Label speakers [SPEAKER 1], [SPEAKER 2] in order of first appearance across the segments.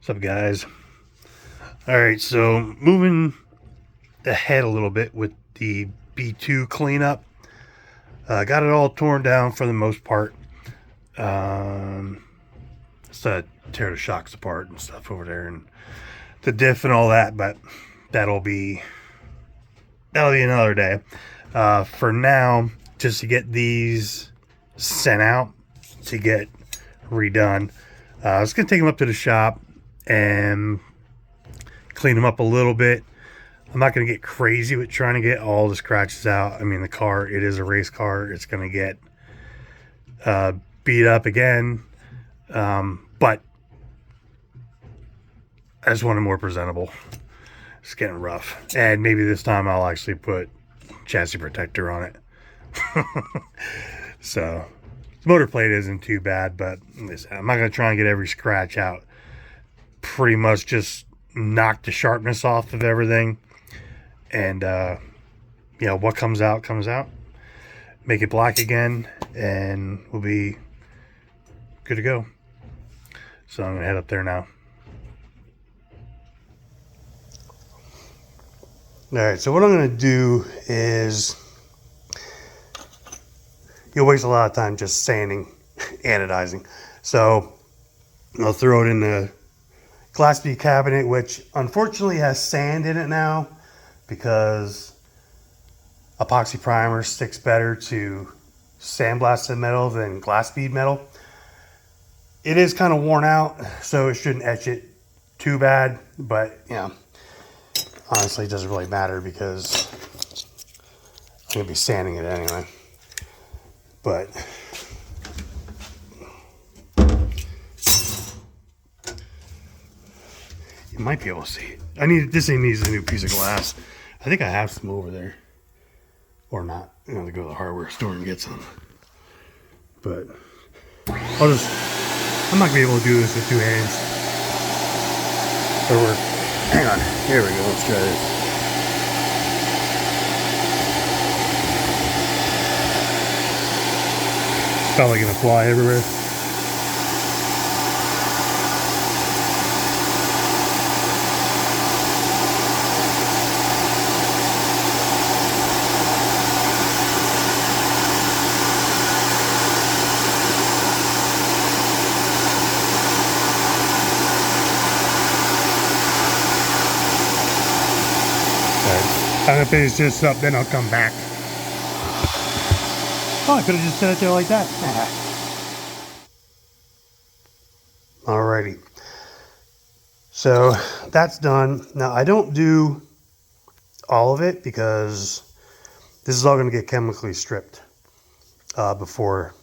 [SPEAKER 1] What's up, guys? Alright, so moving ahead a little bit with the B2 cleanup. Got it all torn down for the most part. Just to tear the shocks apart and stuff over there, and the diff and all that, but that'll be another day. For now, just to get these sent out to get redone. I was going to take them up to the shop and clean them up a little bit. I'm not going to get crazy with trying to get all the scratches out. I mean, the car, it is a race car. It's going to get beat up again. But I just want it more presentable. It's getting rough. And maybe this time I'll actually put chassis protector on it. So the motor plate isn't too bad, but listen, I'm not going to try and get every scratch out. Pretty much just knock the sharpness off of everything. And, you know, what comes out, comes out. Make it black again, and we'll be good to go. So I'm going to head up there now. Alright, so what I'm going to do is, you'll waste a lot of time just sanding, anodizing. So I'll throw it in the Class B cabinet, which unfortunately has sand in it now because epoxy primer sticks better to sandblasted metal than glass bead metal. It is kind of worn out, so it shouldn't etch it too bad, but you know, honestly it doesn't really matter because I'm going to be sanding it anyway. But you might be able to see it. This thing needs a new piece of glass. I think I have some over there. Or not. I'm going to go to the hardware store and get some. But I'm not going to be able to do this with two hands. Hang on. Here we go. Let's try this. It's probably going to fly everywhere. I'm gonna finish this up, then I'll come back. Oh, I could have just set it there like that. Alrighty. So that's done. Now I don't do all of it because this is all gonna get chemically stripped before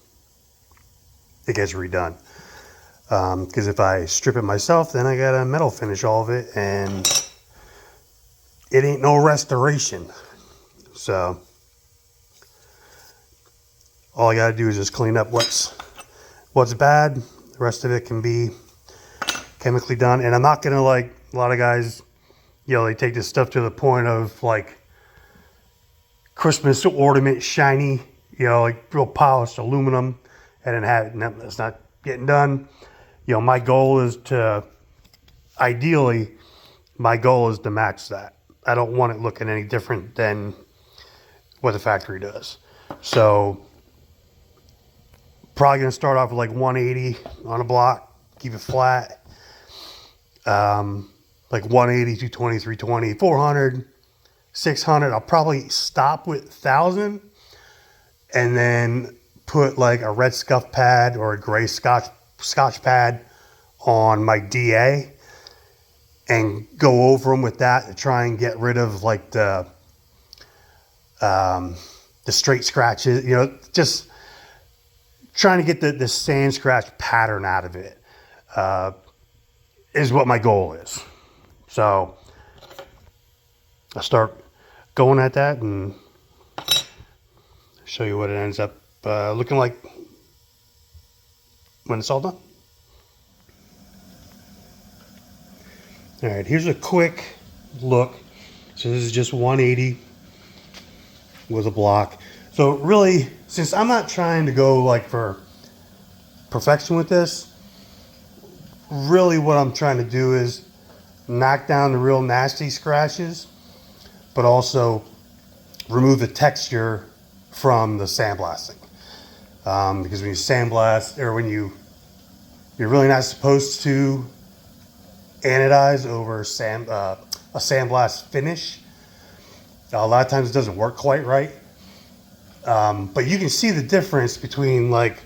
[SPEAKER 1] it gets redone. Because if I strip it myself, then I gotta metal finish all of it, and it ain't no restoration. So all I gotta do is just clean up what's bad. The rest of it can be chemically done. And I'm not gonna, like a lot of guys, you know, they take this stuff to the point of like Christmas ornament, shiny, you know, like real polished aluminum, and then have it. No, that's not getting done. You know, my goal is to match that. I don't want it looking any different than what the factory does. So probably going to start off with like 180 on a block, keep it flat. Like 180, 220, 320, 400, 600. I'll probably stop with 1,000 and then put like a red scuff pad or a gray scotch pad on my DA. And go over them with that to try and get rid of like the straight scratches, you know, just trying to get the sand scratch pattern out of it is what my goal is. So I'll start going at that and show you what it ends up looking like when it's all done. All right, here's a quick look. So this is just 180 with a block. So really, since I'm not trying to go like for perfection with this, really what I'm trying to do is knock down the real nasty scratches, but also remove the texture from the sandblasting. Because when you sandblast, or when you're really not supposed to anodize over a sandblast finish. A lot of times it doesn't work quite right. But you can see the difference between like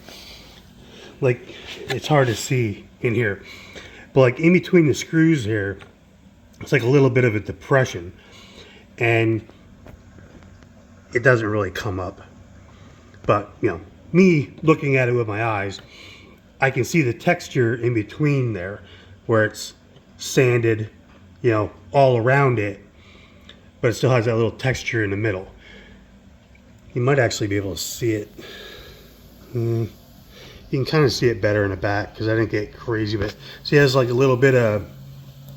[SPEAKER 1] it's hard to see in here, but like in between the screws here, it's like a little bit of a depression, and it doesn't really come up. But you know, me looking at it with my eyes, I can see the texture in between there where it's sanded, you know, all around it, but it still has that little texture in the middle. You might actually be able to see it. You can kind of see it better in the back because I didn't get crazy, but see, it has like a little bit of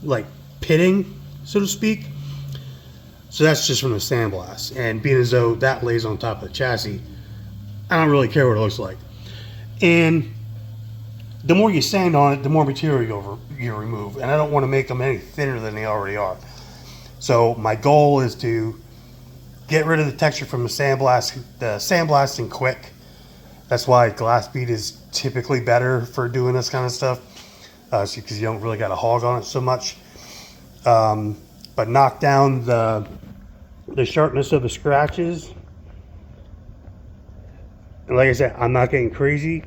[SPEAKER 1] like pitting, so to speak. So that's just from the sandblast, and being as though that lays on top of the chassis, I don't really care what it looks like. And the more you sand on it, the more material you remove, and I don't want to make them any thinner than they already are. So my goal is to get rid of the texture from the sandblasting quick. That's why glass bead is typically better for doing this kind of stuff, because you don't really got to hog on it so much. But knock down the sharpness of the scratches. And like I said, I'm not getting crazy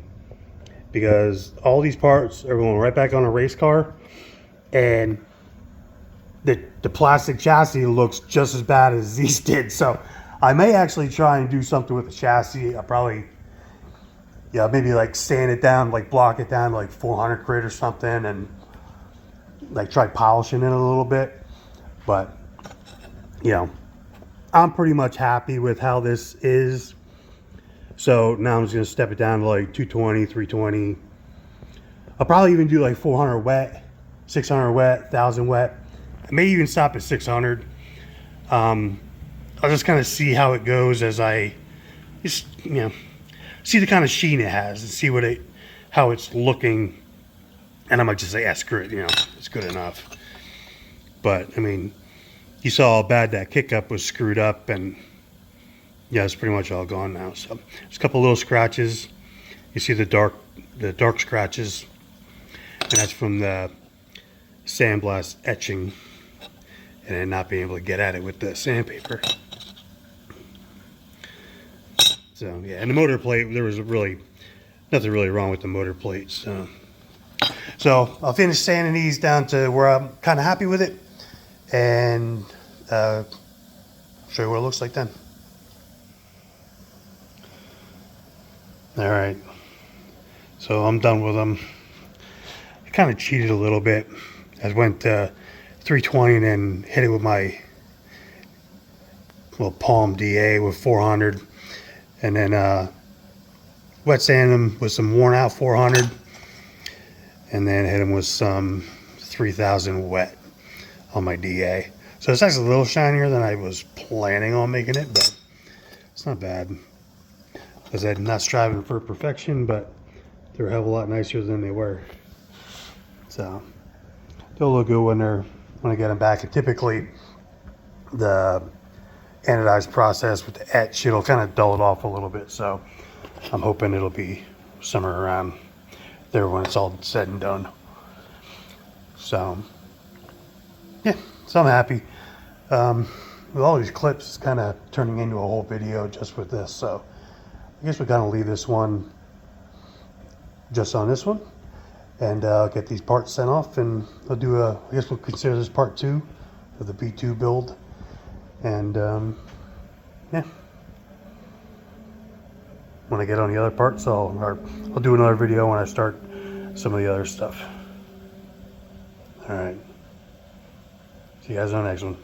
[SPEAKER 1] because all these parts are going right back on a race car, and the plastic chassis looks just as bad as these did. So I may actually try and do something with the chassis. I probably, yeah, maybe like sand it down, like block it down to like 400 grit or something, and like try polishing it a little bit. But you know, I'm pretty much happy with how this is. So now I'm just gonna step it down to like 220, 320. I'll probably even do like 400 wet, 600 wet, 1000 wet. I may even stop at 600. I'll just kind of see how it goes as I just, you know, see the kind of sheen it has and see how it's looking. And I might just say, yeah, screw it, you know, it's good enough. But I mean, you saw how bad that kick-up was screwed up, and yeah, it's pretty much all gone now. So there's a couple little scratches. You see the dark scratches, and that's from the sandblast etching and then not being able to get at it with the sandpaper. So yeah, and the motor plate, there was really nothing really wrong with the motor plate. So I'll finish sanding these down to where I'm kind of happy with it, and show you what it looks like then. All right, so I'm done with them. I kind of cheated a little bit. I went 320 and then hit it with my little Palm DA with 400, and then wet sand them with some worn out 400, and then hit them with some 3000 wet on my DA. So it's actually a little shinier than I was planning on making it, but it's not bad. As I'm not striving for perfection, but they're a hell of a lot nicer than they were. So they'll look good when I get them back. And typically the anodized process with the etch, it'll kind of dull it off a little bit. So I'm hoping it'll be somewhere around there when it's all said and done. So yeah, so I'm happy. With all these clips, it's kind of turning into a whole video just with this. So I guess we're gonna leave this one just on this one, and get these parts sent off, and I'll do I guess we'll consider this part 2 of the B2 build. And yeah, when I get on the other parts, I'll do another video when I start some of the other stuff. All right, see you guys on the next one.